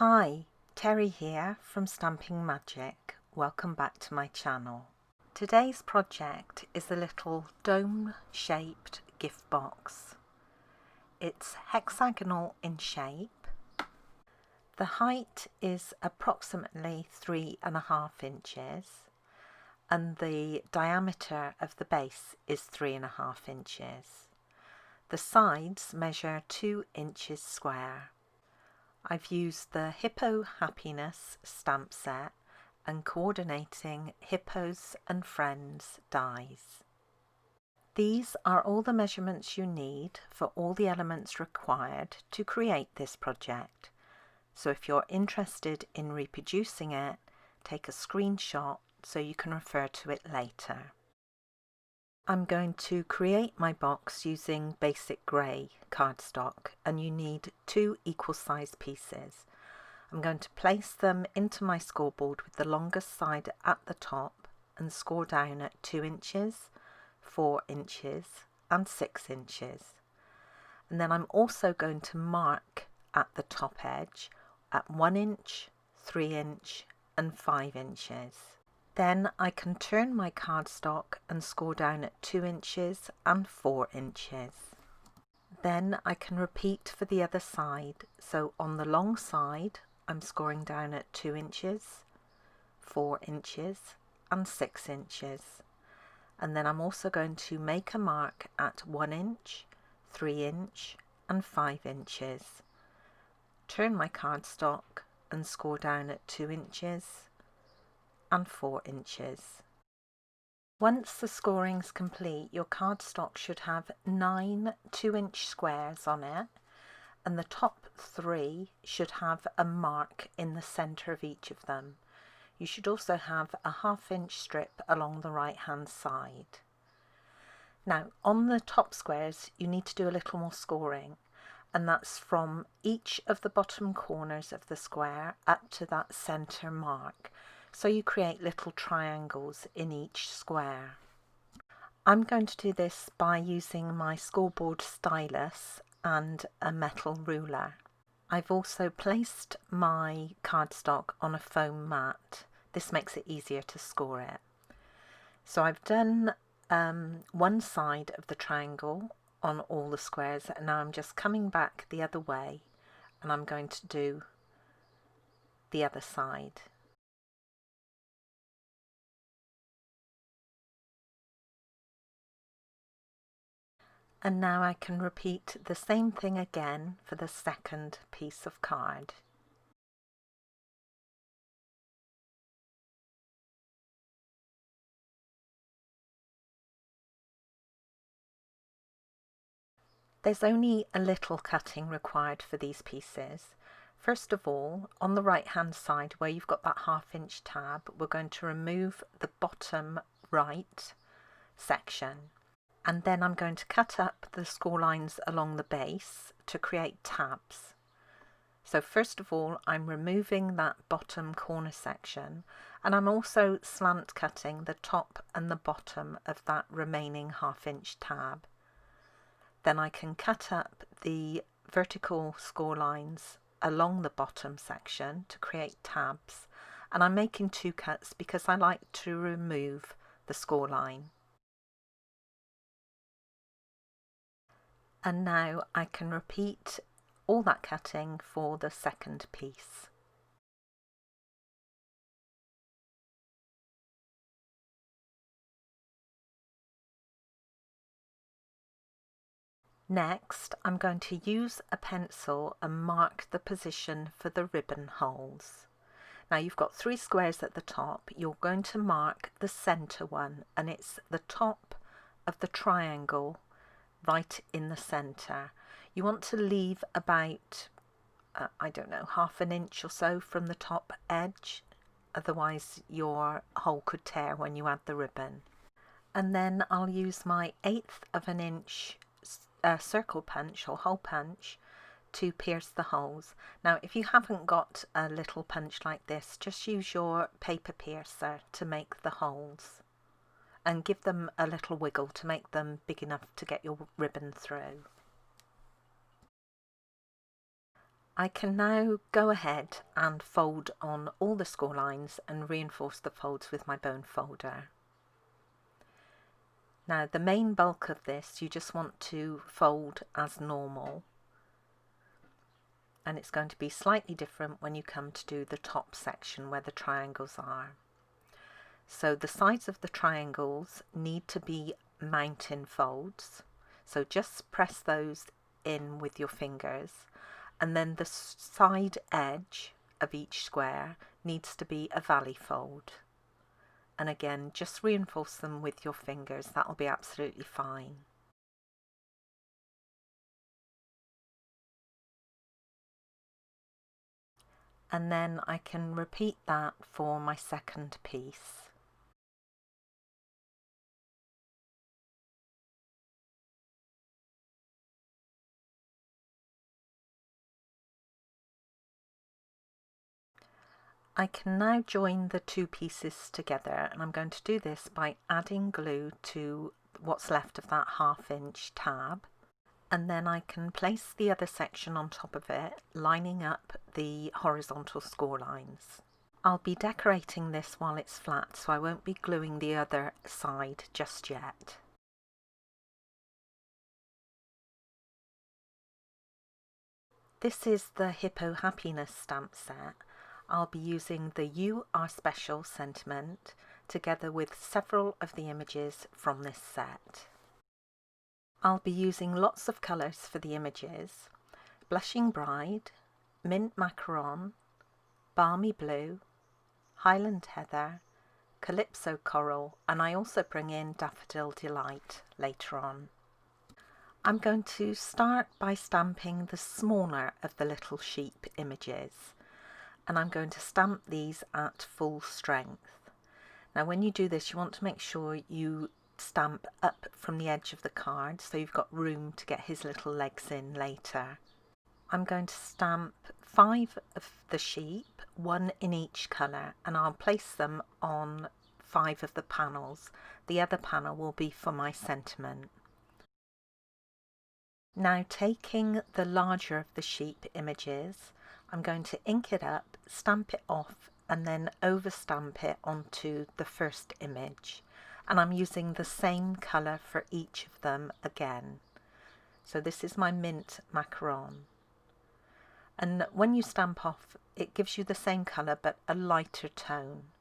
Hi, Teri here from Stamping Magic. Welcome back to my channel. Today's project is a little dome-shaped gift box. It's hexagonal in shape. The height is approximately 3.5 inches and the diameter of the base is 3.5 inches. The sides measure 2 inches square. I've used the Hippo Happiness stamp set and coordinating Hippos and Friends dies. These are all the measurements you need for all the elements required to create this project. So if you're interested in reproducing it, take a screenshot so you can refer to it later. I'm going to create my box using basic grey cardstock, and you need 2 equal sized pieces. I'm going to place them into my scoreboard with the longest side at the top and score down at 2 inches, 4 inches and 6 inches. And then I'm also going to mark at the top edge at 1 inch, 3 inch and 5 inches. Then I can turn my cardstock and score down at 2 inches and 4 inches. Then I can repeat for the other side. So on the long side, I'm scoring down at 2 inches, 4 inches and 6 inches. And then I'm also going to make a mark at 1 inch, 3 inch and 5 inches. Turn my cardstock and score down at 2 inches and 4 inches. Once the scoring is complete, your cardstock should have 9 2-inch squares on it, and the top 3 should have a mark in the centre of each of them. You should also have a 1/2-inch strip along the right hand side. Now on the top squares you need to do a little more scoring, and that's from each of the bottom corners of the square up to that centre mark. So you create little triangles in each square. I'm going to do this by using my scoreboard stylus and a metal ruler. I've also placed my cardstock on a foam mat. This makes it easier to score it. So I've done one side of the triangle on all the squares, and now I'm just coming back the other way and I'm going to do the other side. And now I can repeat the same thing again for the second piece of card. There's only a little cutting required for these pieces. First of all, on the right hand side where you've got that 1/2-inch tab, we're going to remove the bottom right section. And then I'm going to cut up the score lines along the base to create tabs. So first of all, I'm removing that bottom corner section, and I'm also slant cutting the top and the bottom of that remaining 1/2-inch tab. Then I can cut up the vertical score lines along the bottom section to create tabs, and I'm making 2 cuts because I like to remove the score line. And now I can repeat all that cutting for the second piece. Next, I'm going to use a pencil and mark the position for the ribbon holes. Now you've got 3 squares at the top. You're going to mark the centre one, and it's the top of the triangle right in the centre. You want to leave about, I don't know, 1/2 inch or so from the top edge, otherwise your hole could tear when you add the ribbon. And then I'll use my 1/8 of an inch circle punch or hole punch to pierce the holes. Now if you haven't got a little punch like this, just use your paper piercer to make the holes and give them a little wiggle to make them big enough to get your ribbon through. I can now go ahead and fold on all the score lines and reinforce the folds with my bone folder. Now the main bulk of this you just want to fold as normal, and it's going to be slightly different when you come to do the top section where the triangles are. So the sides of the triangles need to be mountain folds, so just press those in with your fingers, and then the side edge of each square needs to be a valley fold. And again, just reinforce them with your fingers, that'll be absolutely fine. And then I can repeat that for my second piece. I can now join the two pieces together, and I'm going to do this by adding glue to what's left of that 1/2 inch tab, and then I can place the other section on top of it, lining up the horizontal score lines. I'll be decorating this while it's flat, so I won't be gluing the other side just yet. This is the Hippo Happiness stamp set. I'll be using the You Are Special sentiment together with several of the images from this set. I'll be using lots of colours for the images: Blushing Bride, Mint Macaron, Balmy Blue, Highland Heather, Calypso Coral, and I also bring in Daffodil Delight later on. I'm going to start by stamping the smaller of the little sheep images, and I'm going to stamp these at full strength. Now when you do this, you want to make sure you stamp up from the edge of the card so you've got room to get his little legs in later. I'm going to stamp 5 of the sheep, 1 in each colour, and I'll place them on 5 of the panels. The other panel will be for my sentiment. Now taking the larger of the sheep images, I'm going to ink it up, stamp it off, and then overstamp it onto the first image. And I'm using the same colour for each of them again. So this is my Mint Macaron. And when you stamp off, it gives you the same colour but a lighter tone.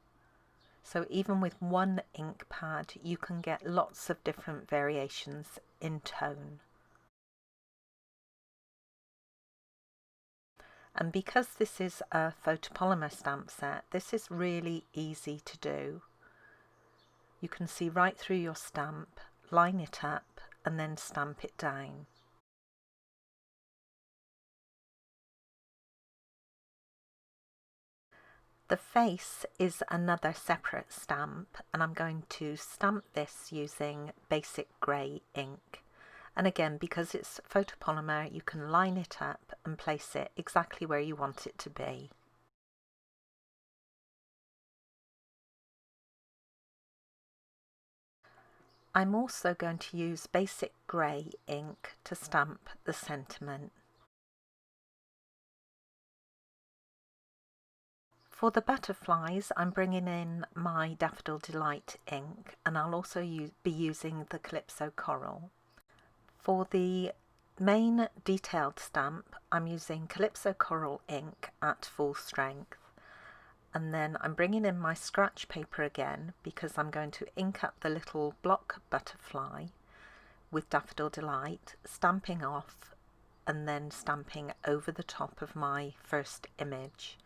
So even with one ink pad, you can get lots of different variations in tone. And because this is a photopolymer stamp set, this is really easy to do. You can see right through your stamp, line it up, and then stamp it down. The face is another separate stamp, and I'm going to stamp this using basic grey ink. And again, because it's photopolymer, you can line it up and place it exactly where you want it to be. I'm also going to use basic grey ink to stamp the sentiment. For the butterflies, I'm bringing in my Daffodil Delight ink, and I'll also be using the Calypso Coral. For the main detailed stamp, I'm using Calypso Coral ink at full strength, and then I'm bringing in my scratch paper again because I'm going to ink up the little block butterfly with Daffodil Delight, stamping off and then stamping over the top of my first image,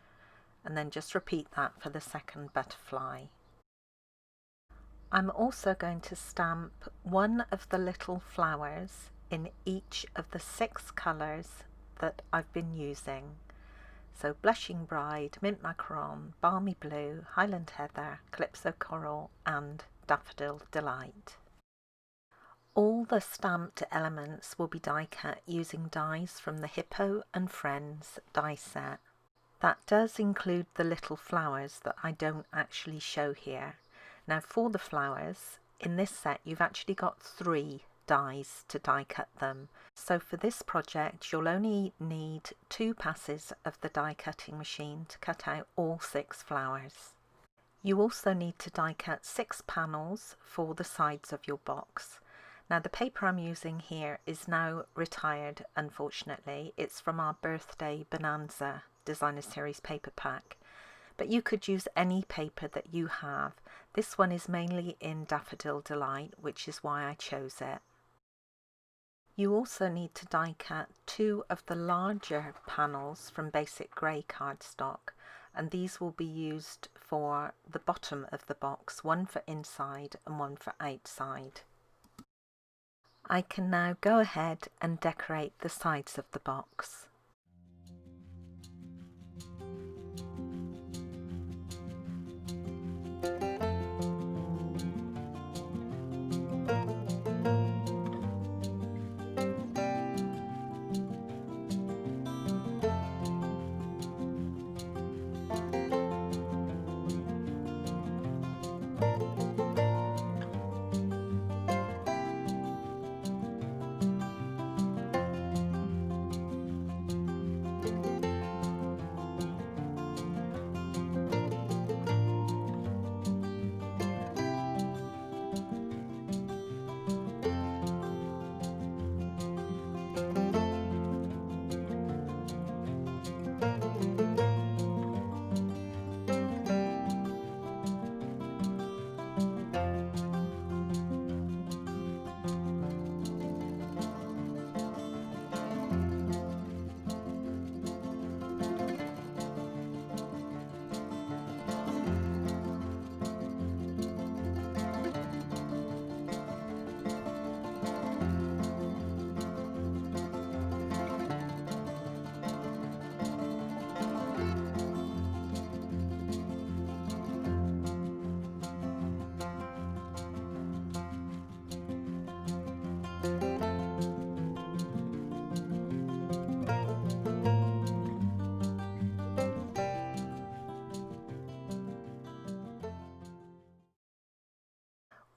and then just repeat that for the second butterfly. I'm also going to stamp one of the little flowers in each of the 6 colours that I've been using. So Blushing Bride, Mint Macaron, Balmy Blue, Highland Heather, Calypso Coral and Daffodil Delight. All the stamped elements will be die cut using dies from the Hippo and Friends die set. That does include the little flowers that I don't actually show here. Now for the flowers, in this set you've actually got 3 dies to die cut them. So for this project you'll only need 2 passes of the die cutting machine to cut out all 6 flowers. You also need to die cut 6 panels for the sides of your box. Now the paper I'm using here is now retired, unfortunately. It's from our birthday Bonanza Designer Series paper pack. But you could use any paper that you have. This one is mainly in Daffodil Delight, which is why I chose it. You also need to die cut 2 of the larger panels from basic grey cardstock, and these will be used for the bottom of the box, one for inside and one for outside. I can now go ahead and decorate the sides of the box.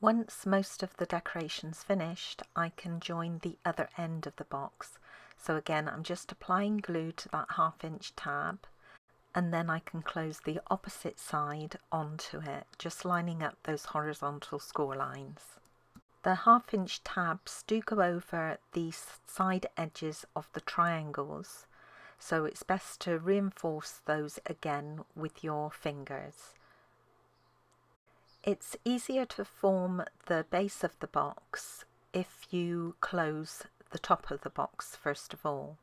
Once most of the decoration's finished, I can join the other end of the box. So again, I'm just applying glue to that 1/2 inch tab, and then I can close the opposite side onto it, just lining up those horizontal score lines. The 1/2 inch tabs do go over the side edges of the triangles, so it's best to reinforce those again with your fingers. It's easier to form the base of the box if you close the top of the box first of all.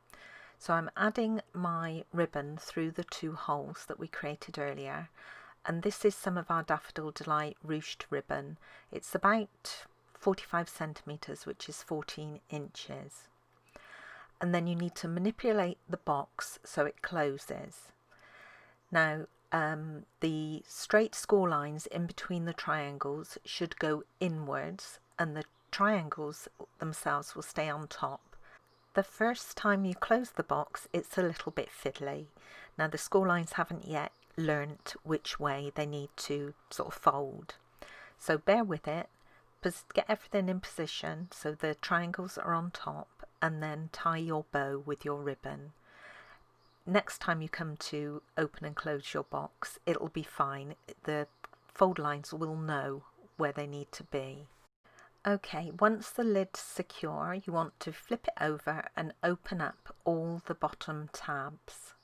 So I'm adding my ribbon through the 2 holes that we created earlier, and this is some of our Daffodil Delight ruched ribbon. It's about 45 centimeters, which is 14 inches. And then you need to manipulate the box so it closes. Now the straight score lines in between the triangles should go inwards, and the triangles themselves will stay on top. The first time you close the box, it's a little bit fiddly. Now the score lines haven't yet learnt which way they need to sort of fold, so bear with it. Get everything in position so the triangles are on top, and then tie your bow with your ribbon. Next time you come to open and close your box, it'll be fine. The fold lines will know where they need to be. Okay, once the lid's secure, you want to flip it over and open up all the bottom tabs.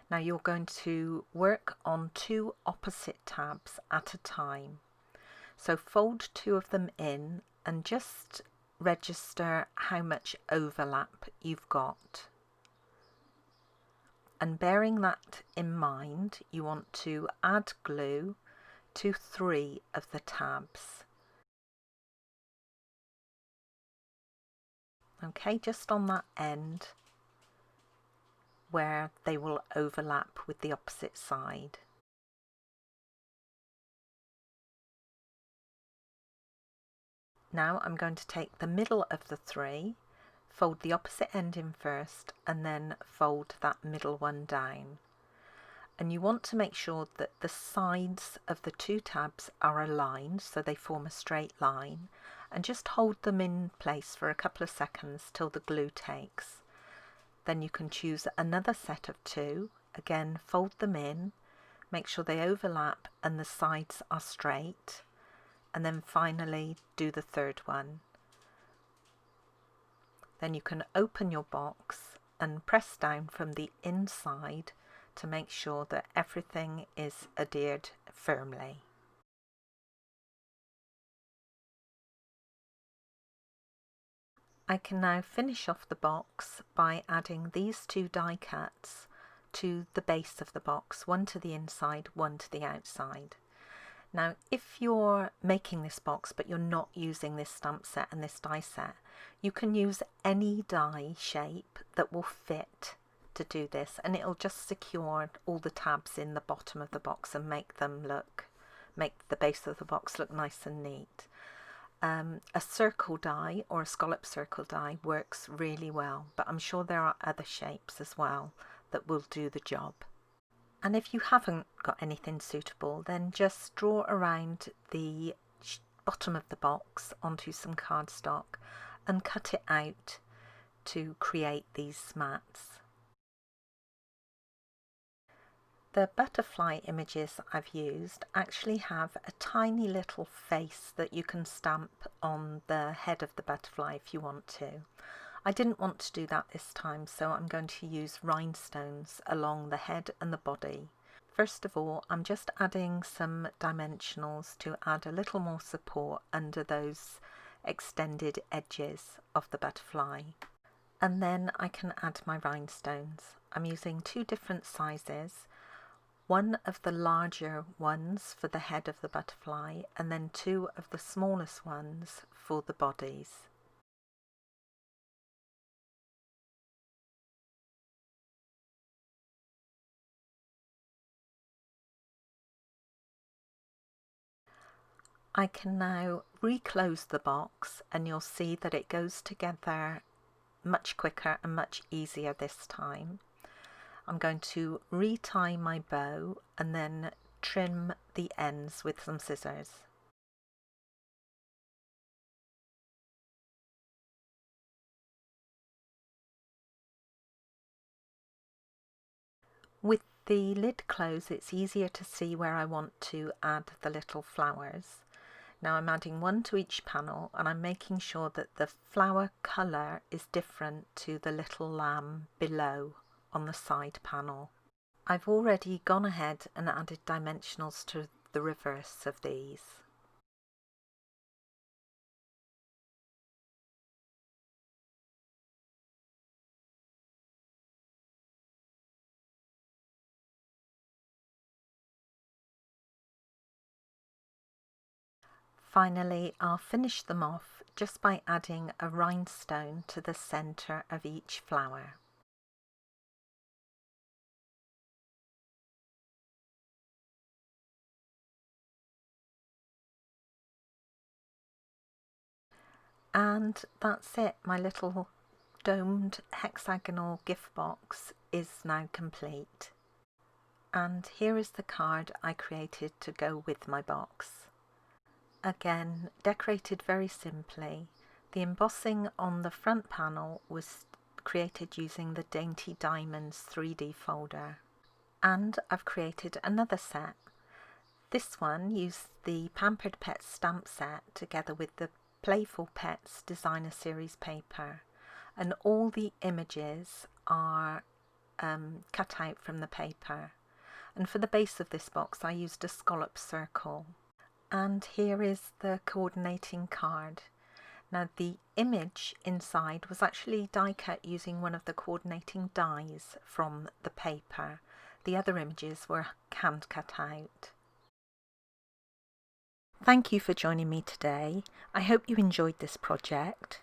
Now you're going to work on 2 opposite tabs at a time. So fold 2 of them in and just register how much overlap you've got. And bearing that in mind, you want to add glue to 3 of the tabs. Okay, just on that end where they will overlap with the opposite side. Now I'm going to take the middle of the 3, fold the opposite end in first, and then fold that middle one down. And you want to make sure that the sides of the 2 tabs are aligned so they form a straight line, and just hold them in place for a couple of seconds till the glue takes. Then you can choose another set of 2, again fold them in, make sure they overlap and the sides are straight, and then finally do the 3rd one. Then you can open your box and press down from the inside to make sure that everything is adhered firmly. I can now finish off the box by adding these 2 die cuts to the base of the box, one to the inside, one to the outside. Now if you're making this box but you're not using this stamp set and this die set, you can use any die shape that will fit to do this, and it'll just secure all the tabs in the bottom of the box and make the base of the box look nice and neat. A circle die or a scallop circle die works really well, but I'm sure there are other shapes as well that will do the job. And if you haven't got anything suitable, then just draw around the bottom of the box onto some cardstock and cut it out to create these mats. The butterfly images I've used actually have a tiny little face that you can stamp on the head of the butterfly if you want to. I didn't want to do that this time, so I'm going to use rhinestones along the head and the body. First of all, I'm just adding some dimensionals to add a little more support under those extended edges of the butterfly. And then I can add my rhinestones. I'm using 2 different sizes, one of the larger ones for the head of the butterfly and then 2 of the smallest ones for the bodies. I can now reclose the box and you'll see that it goes together much quicker and much easier this time. I'm going to retie my bow and then trim the ends with some scissors. With the lid closed, it's easier to see where I want to add the little flowers. Now I'm adding 1 to each panel and I'm making sure that the flower colour is different to the little lamb below on the side panel. I've already gone ahead and added dimensionals to the reverse of these. Finally, I'll finish them off just by adding a rhinestone to the centre of each flower. And that's it, my little domed hexagonal gift box is now complete. And here is the card I created to go with my box. Again, decorated very simply. The embossing on the front panel was created using the Dainty Diamonds 3D folder. And I've created another set. This one used the Pampered Pets stamp set together with the Playful Pets Designer Series paper, and all the images are cut out from the paper. And for the base of this box I used a scallop circle. And here is the coordinating card. Now the image inside was actually die cut using one of the coordinating dies from the paper. The other images were hand cut out. Thank you for joining me today. I hope you enjoyed this project.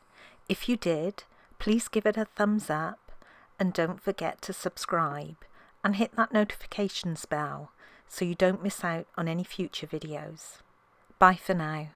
If you did, please give it a thumbs up and don't forget to subscribe and hit that notifications bell so you don't miss out on any future videos. Bye for now.